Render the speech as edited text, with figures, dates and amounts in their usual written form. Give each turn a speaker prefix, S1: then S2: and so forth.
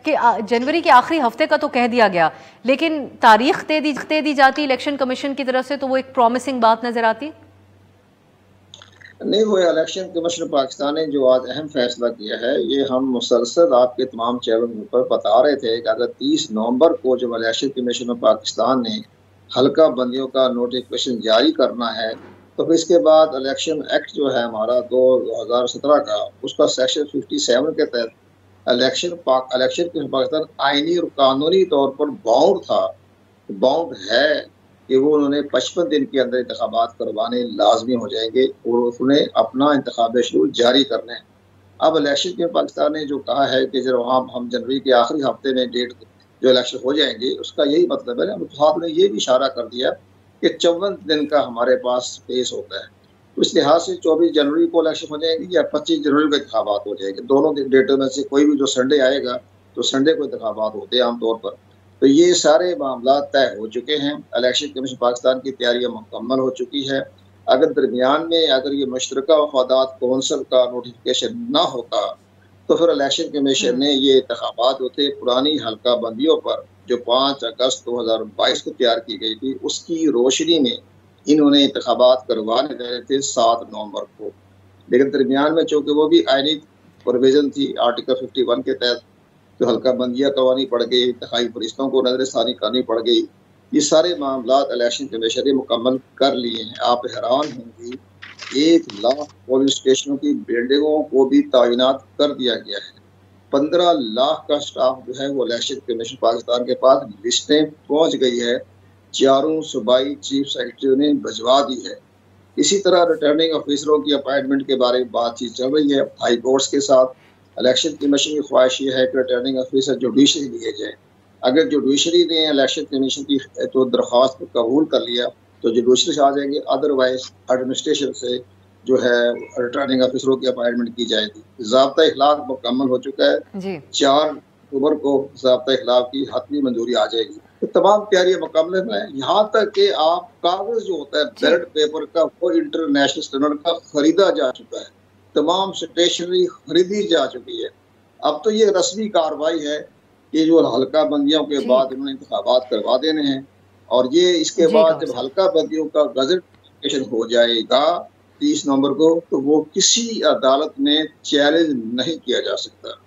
S1: कि जनवरी के आखिरी हफ्ते का तो कह दिया गया, लेकिन तारीख तय दी जाती इलेक्शन कमीशन की तरफ से तो वो एक प्रॉमिसिंग बात नजर आती।
S2: नहीं, वो इलेक्शन कमीशन पाकिस्तान ने जो आज अहम फैसला किया है, ये हम मुसलसल आपके तमाम चैनलों पर बता रहे थे कि अगर 30 नवंबर को जब इलेक्शन कमीशन ऑफ पाकिस्तान ने हल्का बंदियों का नोटिफिकेशन जारी करना है, तो फिर इसके बाद इलेक्शन एक्ट जो है हमारा 2017 का, उसका सेक्शन 57 के तहत इलेक्शन कमीशन पाकिस्तान आईनी और कानूनी तौर पर बाउंड था, बाउंड है कि वो उन्होंने 55 दिन के अंदर इंतखाबात करवाने लाजमी हो जाएंगे और उन्हें अपना इंतखाबी शेड्यूल जारी करने हैं। अब इलेक्शन के पाकिस्तान ने जो कहा है कि जब हम जनवरी के आखिरी हफ्ते में डेट जो इलेक्शन हो जाएंगे, उसका यही मतलब है। साहब ने ये भी इशारा कर दिया कि 54 दिन का हमारे पास स्पेस होता है। तो इस लिहाज से 24 जनवरी को इलेक्शन हो जाएंगे या 25 जनवरी को इंतखाबात हो जाएंगे। दोनों डेटों में से कोई भी जो संडे आएगा तो संडे को इंतखाबात होते हैं आमतौर पर। तो ये सारे मामला तय हो चुके हैं। इलेक्शन कमीशन पाकिस्तान की तैयारियां मुकम्मल हो चुकी है। अगर दरमियान में अगर ये मुश्तरका वफादात कौंसल का नोटिफिकेशन ना होता तो फिर इलेक्शन कमीशन ने ये इंतखाबात होते पुरानी हल्का बंदियों पर जो 5 अगस्त 2022 को तैयार की गई थी, उसकी रोशनी में इन्होंने इंतखाबात करवाने रहे थे 7 नवंबर को। लेकिन दरमियान में चूँकि वो भी आईनी प्रोविजन थी आर्टिकल 51 के तहत, तो हल्का बंदियाँ करवानी पड़ गई, इंतखाबी फरिश्तों को नजरसानी करनी पड़ गई। ये सारे मामला इलेक्शन कमीशन ने मुकम्मल कर लिए हैं। आप हैरान होंगी, 1 लाख पोलिंग स्टेशनों की बिल्डिंगों को भी तैनात कर दिया गया है। 15 लाख का स्टाफ जो है वो इलेक्शन कमीशन पाकिस्तान के पास लिस्टें पहुँच गई है, चारों सूबाई चीफ सेक्रेटरी ने भिजवा दी है। इसी तरह रिटर्निंग ऑफिसरों की अपॉइंटमेंट के बारे में बातचीत चल रही है हाई कोर्ट्स के साथ। इलेक्शन कमीशन की ख्वाहिश ये है कि रिटर्निंग ऑफिसर जुडिशरी लिए जाए। अगर जुडिशरी ने इलेक्शन कमीशन की तो दरख्वास्त को कबूल कर लिया तो जुडिशरी से आ जाएंगे, अदरवाइज एडमिनिस्ट्रेशन से जो है रिटर्निंग ऑफिसरों की अपॉइंटमेंट की जाएगी। ज़ाब्ता इखलाक मुकम्मल हो चुका है। 4 अक्टूबर को ज़ाब्ता इखलाक की हतमी मंजूरी आ जाएगी। तो तमाम तैयारियां मुकम्मल है। यहाँ तक कि आप कागज जो होता है बैलेट पेपर का, वो इंटरनेशनल स्टैंडर्ड का खरीदा जा चुका है। तमाम स्टेशनरी खरीदी जा चुकी है। अब तो ये रस्मी कार्रवाई है कि जो हल्का बंदियों के बाद उन्होंने इंतखाबात करवा देने हैं, और ये इसके बाद जब हल्का बंदियों का गजट हो जाएगा 30 नवंबर को, तो वो किसी अदालत में चैलेंज नहीं किया जा सकता।